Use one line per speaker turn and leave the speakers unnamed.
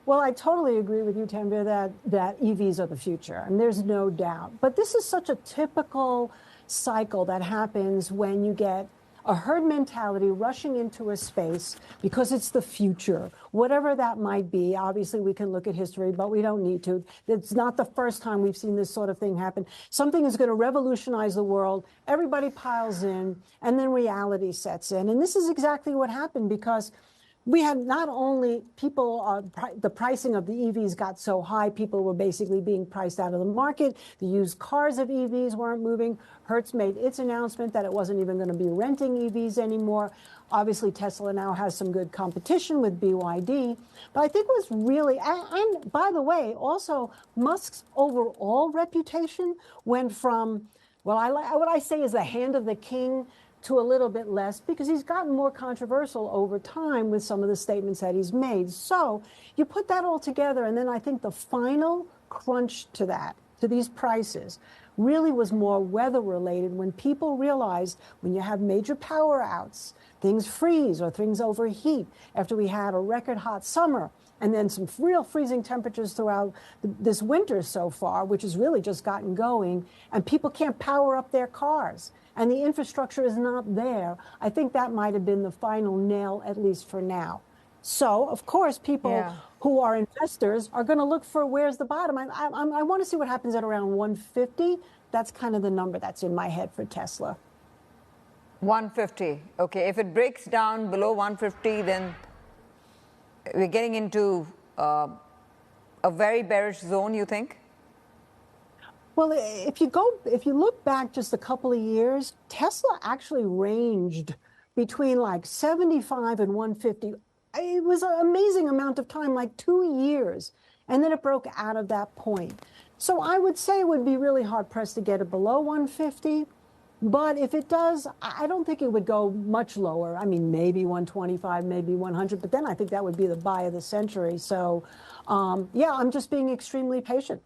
Well, I totally agree with you, Tanvir, that EVs are the future, and there's no doubt. But this is such a typical cycle that happens when you get a herd mentality rushing into a space because it's the future, whatever that might be. Obviously, we can look at history, but we don't need to. It's not the first time we've seen this sort of thing happen. Something is going to revolutionize the world. Everybody piles in, and then reality sets in. And this is exactly what happened because we had not only people, the pricing of the EVs got so high, people were basically being priced out of the market. The used cars of EVs weren't moving. Hertz made its announcement that it wasn't even going to be renting EVs anymore. Obviously, Tesla now has some good competition with BYD. But I think what's really, and by the way, also Musk's overall reputation went from, well, what I say is the hand of the king to a little bit less, because he's gotten more controversial over time with some of the statements that he's made. So you put that all together, and then I think the final crunch to that, to these prices, really was more weather related when people realized when you have major power outs, things freeze or things overheat after we had a record hot summer and then some real freezing temperatures throughout this winter so far, which has really just gotten going, and people can't power up their cars and the infrastructure is not there. I think that might have been the final nail, at least for now. So, of course, people who are investors are going to look for where's the bottom. I want to see what happens at around 150. That's kind of the number that's in my head for Tesla.
150. Okay. If it breaks down below 150, then we're getting into a very bearish zone, you think?
Well, if you look back just a couple of years, Tesla actually ranged between like 75 and 150. It was an amazing amount of time, like 2 years, and then it broke out of that point. So I would say it would be really hard pressed to get it below 150. But if it does, I don't think it would go much lower. I mean, maybe 125, maybe 100, but then I think that would be the buy of the century. So, yeah, I'm just being extremely patient.